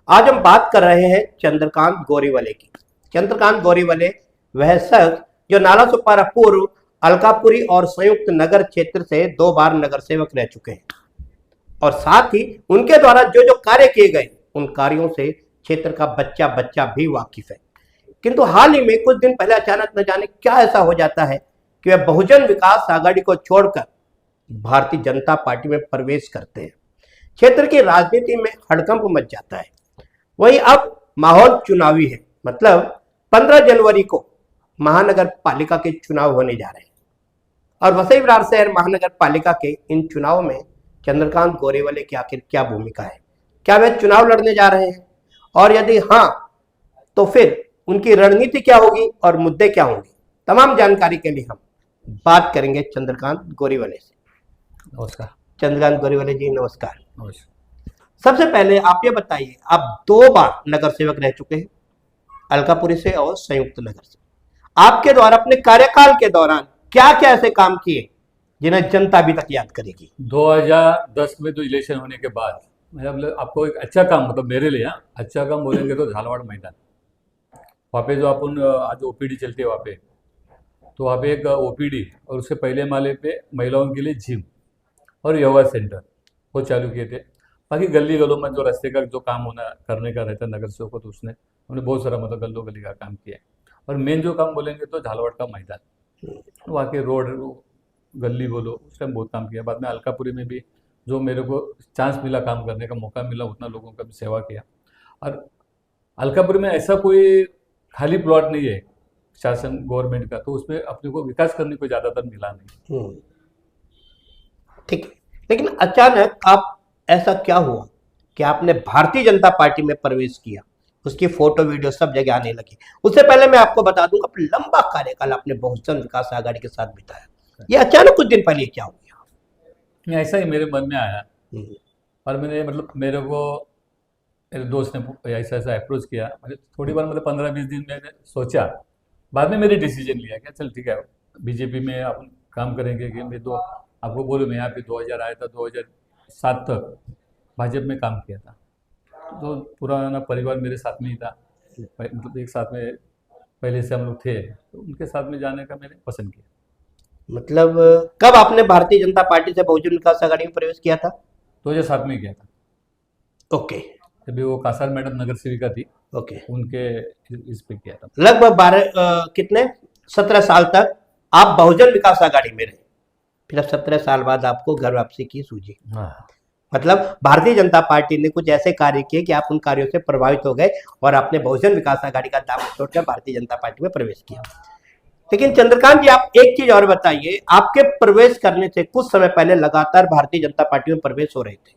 आज हम बात कर रहे हैं चंद्रकांत गोरीवले की। चंद्रकांत गोरीवले वह शख्स जो नालासोपारा पूर्व, अलकापुरी और संयुक्त नगर क्षेत्र से 2 बार नगर सेवक रह चुके हैं और साथ ही उनके द्वारा जो जो कार्य किए गए उन कार्यों से क्षेत्र का बच्चा बच्चा भी वाकिफ है। किंतु हाल ही में कुछ दिन पहले अचानक न जाने क्या ऐसा हो जाता है कि वह बहुजन विकास आघाड़ी को छोड़कर भारतीय जनता पार्टी में प्रवेश करते हैं। क्षेत्र की राजनीति में हड़कंप मच जाता है। वही अब माहौल चुनावी है, मतलब 15 जनवरी को महानगर पालिका के चुनाव होने जा रहे हैं और वसई विरार शहर महानगर पालिका के इन चुनावों में चंद्रकांत गोरीवले की आखिर क्या भूमिका है, क्या वे चुनाव लड़ने जा रहे हैं और यदि हाँ तो फिर उनकी रणनीति क्या होगी और मुद्दे क्या होंगे। तमाम जानकारी के लिए हम बात करेंगे चंद्रकांत गोरीवले से। नमस्कार। चंद्रकांत गोरीवले जी नमस्कार। नमस्कार। सबसे पहले आप ये बताइए, आप 2 बार नगर सेवक रह चुके हैं, अलकापुरी से और संयुक्त नगर से। आपके द्वारा अपने कार्यकाल के दौरान क्या क्या ऐसे काम किए जिन्हें जनता अभी तक याद करेगी? 2010 में तो इलेक्शन होने के बाद मतलब आपको एक अच्छा काम, मतलब मेरे लिए अच्छा काम बोलेंगे तो झालवाड़ मैदान, वहाँ पे जो अपन आज ओपीडी चलती है वहाँ पे, तो वहाँ पे एक ओपीडी और उसके पहले माले पे महिलाओं के लिए जिम और योगा सेंटर वो चालू किए थे। बाकी गली गलों में जो रास्ते का जो काम होना करने का रहता है नगर सेवक को, तो उसने हमने बहुत सारा मतलब गलों गली का काम किया है। और मेन जो काम बोलेंगे तो झालवाड़ का मैदान, वहाँ के रोड गली बोलो, उस टाइम बहुत काम किया। बाद में अलकापुरी में भी जो मेरे को चांस मिला, काम करने का मौका मिला, उतना लोगों का भी सेवा किया। और अलकापुरी में ऐसा कोई खाली प्लॉट नहीं है शासन गवर्नमेंट का, तो उसमें अपने को विकास करने को ज़्यादातर मिला नहीं। ठीक है, लेकिन अचानक आप ऐसा क्या हुआ कि आपने भारतीय जनता पार्टी में प्रवेश किया? उसकी फोटो वीडियो सब जगह आने लगी। उससे पहले मैं आपको बता दूं, अपना लंबा कार्यकाल आपने बहुजन विकास आघाड़ी के साथ बिताया। ये अचानक कुछ दिन पहले क्या हो गया? ऐसा ही मेरे मन में आया और मैंने मतलब मेरे को मेरे दोस्त ने ऐसा ऐसा अप्रोच किया। मैंने थोड़ी बार मतलब 15-20 दिन मैंने सोचा, बाद में मेरी डिसीजन लिया कि चल ठीक है बीजेपी में अपन काम करेंगे। कि मैं तो आपको बोलूँ, मैं यहाँ पे 2000 आया था, 2007 तक भाजपा में काम किया था, तो पुराना परिवार मेरे साथ में ही था, मतलब एक साथ में पहले से हम लोग थे, तो उनके साथ में जाने का मैंने पसंद किया। मतलब कब आपने भारतीय जनता पार्टी से बहुजन विकास आघाड़ी में प्रवेश किया था? 2007 में किया था। ओके। तभी वो कासार मैडम नगर सेविका थी, ओके। उनके इस पे किया था। लगभग 17 साल तक आप बहुजन विकास आघाड़ी में रहे, फिर अब 17 साल बाद आपको घर वापसी की सूझी। मतलब भारतीय जनता पार्टी ने कुछ ऐसे कार्य किए कि आप उन कार्यों से प्रभावित हो गए और आपने बहुजन विकास आघाड़ी का दामन छोड़कर भारतीय जनता पार्टी में प्रवेश किया। लेकिन चंद्रकांत जी, आप एक चीज और बताइए, आपके प्रवेश करने से कुछ समय पहले लगातार भारतीय जनता पार्टी में प्रवेश हो रहे थे,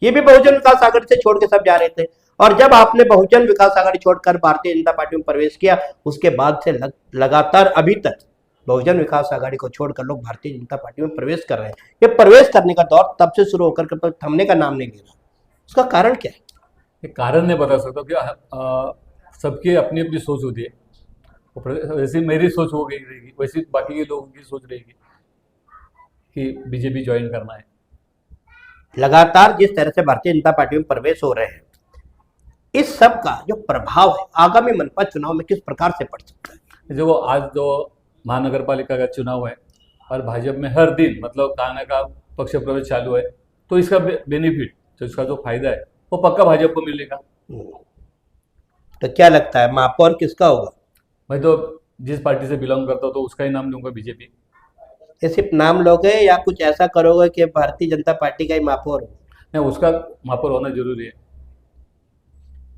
ये भी बहुजन विकास आघाड़ी से छोड़ के सब जा रहे थे, और जब आपने बहुजन विकास आघाड़ी छोड़कर भारतीय जनता पार्टी में प्रवेश किया, उसके बाद से लगातार अभी तक बहुजन विकास आघाड़ी को छोड़कर लोग भारतीय जनता पार्टी में प्रवेश कर रहे हैं। ये प्रवेश करने का दौर तब से शुरू होकर तब थमने का नाम नहीं ले रहा, उसका कारण क्या है? ये कारण नहीं बता सकता कि सबकी अपनी अपनी सोच होती है। वैसे मेरी सोच हो गई रहेगी, वैसे बाकी के लोगों की सोच रहेगी कि बीजेपी ज्वाइन करना है। लगातार जिस तरह से भारतीय जनता पार्टी में प्रवेश हो रहे हैं, इस सब का जो प्रभाव है आगामी मनपा चुनाव में किस प्रकार से पड़ सकता है? जो आज जो महानगर पालिका का चुनाव है और भाजपा में हर दिन मतलब काना का पक्ष प्रवेश चालू है, तो इसका बेनिफिट, तो इसका जो फायदा है वो पक्का भाजपा को मिलेगा। तो क्या लगता है महापौर किसका होगा? मैं तो जिस पार्टी से बिलोंग करता हूँ तो उसका ही नाम लूंगा, बीजेपी। ये सिर्फ नाम लोगे या कुछ ऐसा करोगे कि भारतीय जनता पार्टी का ही महापौर हो? नहीं, उसका महापौर होना जरूरी है।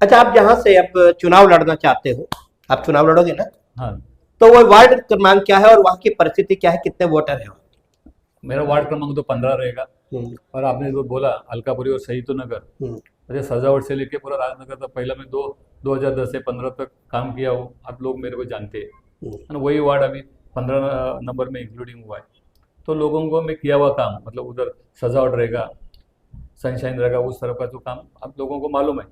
अच्छा, आप जहां से अब चुनाव लड़ना चाहते हो, आप चुनाव लड़ोगे ना? हाँ। तो वो वार्ड क्रमांक क्या है और वहां की परिस्थिति क्या है, कितने वोटर है? मेरा वार्ड क्रमांक तो 15 रहेगा। और आपने जो बोला अलकापुरी और शहीद नगर, मुझे सजावट से लेके पूरा राजनगर तक पहला मैं 2010 से 15 तक काम किया हूँ। आप लोग मेरे को जानते हैं, वही वार्ड अभी 15 नंबर में इंक्लूडिंग हुआ है। तो लोगों को मैं किया हुआ काम, मतलब उधर सजावट रहेगा, सनशाइन रहेगा, उस तरह का जो काम आप लोगों को मालूम है।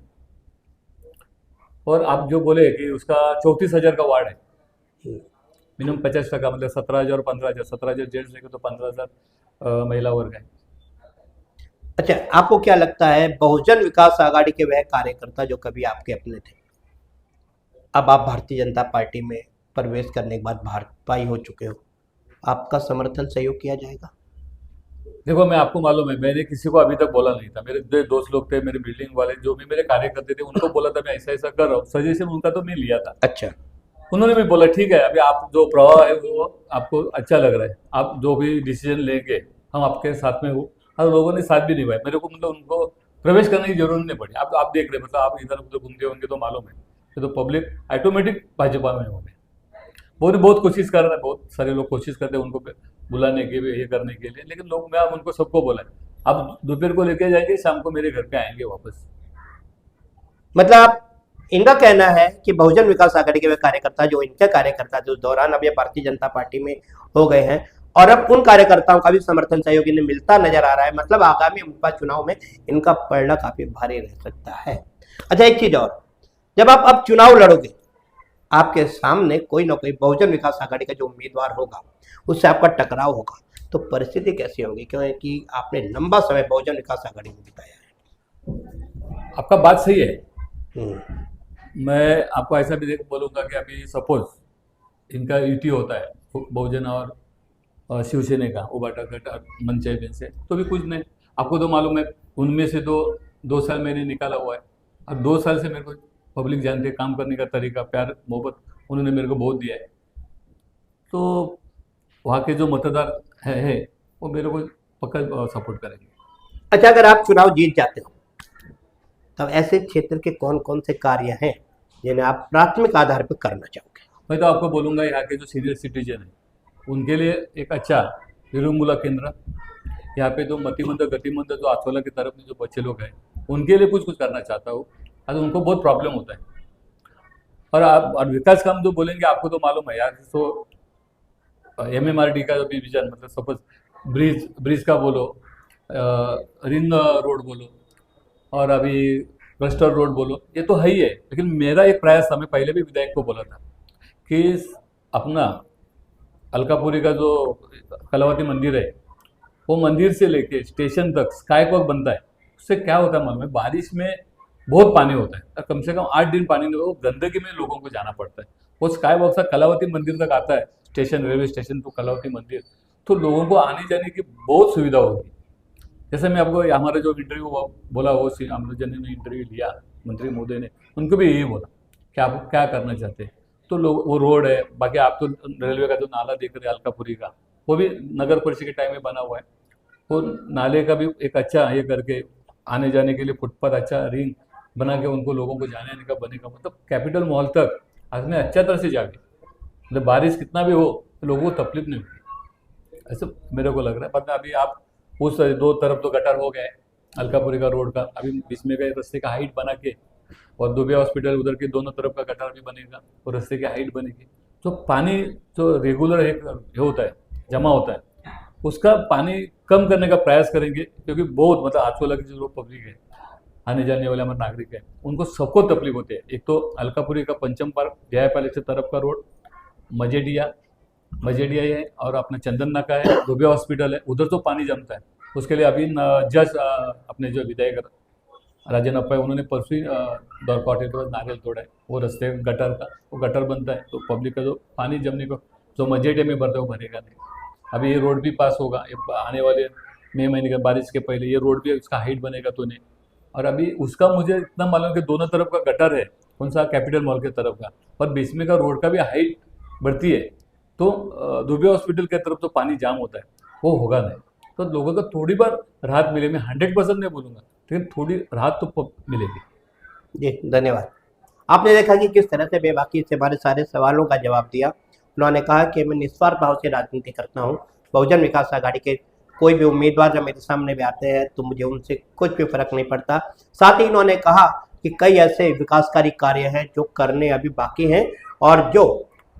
और आप जो बोले कि उसका 34,000 का वार्ड है, मिनिमम 50%, मतलब 17,000 और 15,000, 17,000 जेंट्स लेके तो 15,000 महिला वर्ग है। अच्छा, आपको क्या लगता है बहुजन विकास आघाड़ी के वह कार्यकर्ता जो कभी आपके अपने थे, अब आप भारतीय जनता पार्टी में प्रवेश करने के बाद भाजपाई हो चुके हो, आपका समर्थन सहयोग किया जाएगा? देखो, मैं आपको मालूम है, मैंने किसी को अभी तक बोला नहीं था। मेरे जो दोस्त लोग थे, मेरे बिल्डिंग वाले जो भी मेरे कार्य करते थे, उनको बोला था मैं ऐसा ऐसा कर रहा हूँ। सजेशन उनका तो मैं लिया था। अच्छा। उन्होंने भी बोला ठीक है, अभी आप जो प्रभाव है वो आपको अच्छा लग रहा है, आप जो भी डिसीजन लेंगे हम आपके साथ में हो। और लोगों ने साथ भी निभाया मेरे को, मतलब उनको प्रवेश करने की जरूरत नहीं पड़ी। आप देख रहे, मतलब आप इधर उधर घूमते होंगे तो मालूम है, ये तो पब्लिक ऑटोमेटिक भाजपा में हो गए। बहुत बहुत कोशिश कर रहे हैं, बहुत सारे लोग कोशिश करते हैं उनको बुलाने के लिए, ये करने के लिए, लेकिन लोग, मैं उनको सबको बोला आप दोपहर को लेके जाएंगे, शाम को मेरे घर पे आएंगे वापस। मतलब आप, इनका कहना है कि बहुजन विकास आघाड़ी के वे कार्यकर्ता जो इनके कार्यकर्ता जो दौरान अब ये भारतीय जनता पार्टी में हो गए हैं और अब उन कार्यकर्ताओं का भी समर्थन सहयोग इन्हें मिलता नजर आ रहा है, मतलब आगामी लोकसभा चुनाव में इनका पलड़ा काफी भारी रह सकता है। अच्छा, एक चीज और, जब आप अब चुनाव लड़ोगे, आपके सामने कोई ना कोई बहुजन विकास आघाड़ी का जो उम्मीदवार होगा उससे आपका टकराव होगा, तो परिस्थिति कैसी होगी, क्योंकि आपने लंबा समय बहुजन विकास आघाड़ी में बिताया है? आपका बात सही है। हम्म। मैं आपको ऐसा भी बोलूंगा कि अभी सपोज इनका युति होता है बहुजन और शिवसेना का, उबाटा गट और मंच से, तो भी कुछ नहीं। आपको तो मालूम है, उनमें से तो 2 साल मैंने निकाला हुआ है। अब 2 साल से मेरे को पब्लिक जानते हैं, काम करने का तरीका, प्यार मोहब्बत उन्होंने मेरे को बहुत दिया है। तो वहाँ के जो मतदार है वो मेरे को पक्का सपोर्ट करेंगे। अच्छा, अगर आप चुनाव जीत जाते हो तब ऐसे क्षेत्र के कौन कौन से कार्य हैं जिन्हें आप प्राथमिक आधार पर करना चाहोगे? मैं तो आपको बोलूँगा, यहाँ के जो सीनियर सिटीजन है उनके लिए एक अच्छा विरुंगुला केंद्र, यहाँ पे जो मतिमंद गतिमंद जो आसोला की तरफ में जो बच्चे लोग हैं उनके लिए कुछ करना चाहता हूँ। आज उनको बहुत प्रॉब्लम होता है। और विकास काम जो बोलेंगे, आपको तो मालूम है यार, तो MMRD का जो भी विजन, मतलब सपोज ब्रिज का बोलो, रिंग रोड बोलो, और अभी क्लस्टर रोड बोलो, ये तो है ही है। लेकिन मेरा एक प्रयास था, मैं पहले भी विधायक को बोला था कि अपना अलकापुरी का जो कलावती मंदिर है, वो मंदिर से लेके स्टेशन तक स्काई वॉक बनता है। उससे क्या होता है मालूम है, बारिश में बहुत पानी होता है, कम से कम 8 दिन पानी नहीं होता, वो गंदगी में लोगों को जाना पड़ता है। वो स्काई वॉक से कलावती मंदिर तक आता है, station, railway station to Kalavati मंदिर, तो लोगों को आने जाने की बहुत सुविधा होगी। जैसे मैं आपको हमारा जो इंटरव्यू बोला, वो अमृतजन ने इंटरव्यू लिया मंत्री महोदय ने, उनको भी यही बोला कि आप क्या करना चाहते हैं। तो लोग, वो रोड है, बाकी आप तो रेलवे का जो नाला देख रहे हैं अलकापुरी का, वो भी नगर परिषद के टाइम में बना हुआ है। वो नाले का भी एक अच्छा ये करके आने जाने के लिए फुटपाथ, अच्छा रिंग बना के उनको लोगों को जाने आने का बनेगा, मतलब कैपिटल मॉल तक आज में अच्छा तरह से जाके, मतलब बारिश कितना भी हो तो लोगों को तकलीफ नहीं होगी, ऐसा मेरे को लग रहा है। पर अभी आप उस 2 तरफ तो गटर हो गए अलकापुरी का रोड का, अभी बीच में का रास्ते का हाइट बना के, और दुबिया हॉस्पिटल उधर के दोनों तरफ का गटर भी बनेगा और रास्ते की हाइट बनेगी, तो पानी जो रेगुलर ये होता है, जमा होता है, उसका पानी कम करने का प्रयास करेंगे। क्योंकि बहुत, मतलब आजकल की जो लोग पब्लिक है, आने जाने वाले हमारे नागरिक हैं, उनको सबको तकलीफ होती है। एक तो अलकापुरी का पंचम पार्क, जया पैलेस की तरफ का रोड, मजेडिया है, और अपना चंदन नाका है, दुबिया हॉस्पिटल है, उधर तो पानी जमता है। उसके लिए अभी जस्ट अपने जो विधायक राजन अप्पा है, उन्होंने परसों दौरपाटे के बाद नारियल तोड़ा है, वो रास्ते गटर का, वो गटर बनता है तो पब्लिक का जो पानी जमने को जो मजेडिया में भरता है वो भरेगा नहीं। अभी ये रोड भी पास होगा, ये आने वाले मई महीने के बारिश के पहले ये रोड भी उसका हाइट बनेगा तो नहीं। और अभी उसका मुझे इतना मालूम है कि दोनों तरफ का गटर है, कौन सा, कैपिटल मॉल की तरफ का, और बीच में का रोड का भी हाइट बढ़ती है, तो दुबिया हॉस्पिटल की तरफ तो पानी जाम होता है, वो होगा नहीं। तो लोगों को थोड़ी बार राहत मिले, मैं 100% नहीं बोलूँगा, लेकिन थोड़ी राहत तो मिलेगी। जी, धन्यवाद। आपने देखा कि किस तरह से बेबाकी से हमारे सारे सवालों का जवाब दिया। उन्होंने कहा कि मैं निस्वार्थ भाव से राजनीति करता हूँ, बहुजन विकास आघाड़ी के कोई भी उम्मीदवार जब मेरे सामने भी आते हैं तो मुझे उनसे कुछ भी फर्क नहीं पड़ता। साथ ही इन्होंने कहा कि कई ऐसे विकासकारी कार्य हैं जो करने अभी बाकी हैं और जो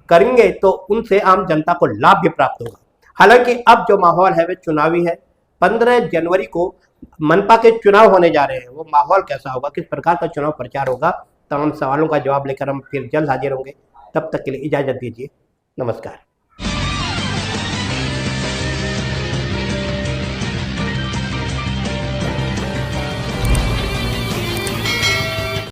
करेंगे तो उनसे आम जनता को लाभ भी प्राप्त होगा। हालांकि अब जो माहौल है वह चुनावी है। 15 जनवरी को मनपा के चुनाव होने जा रहे हैं, वो माहौल कैसा होगा, किस प्रकार का चुनाव प्रचार होगा, तमाम सवालों का जवाब लेकर हम फिर जल्द हाजिर होंगे। तब तक के लिए इजाजत दीजिए, नमस्कार।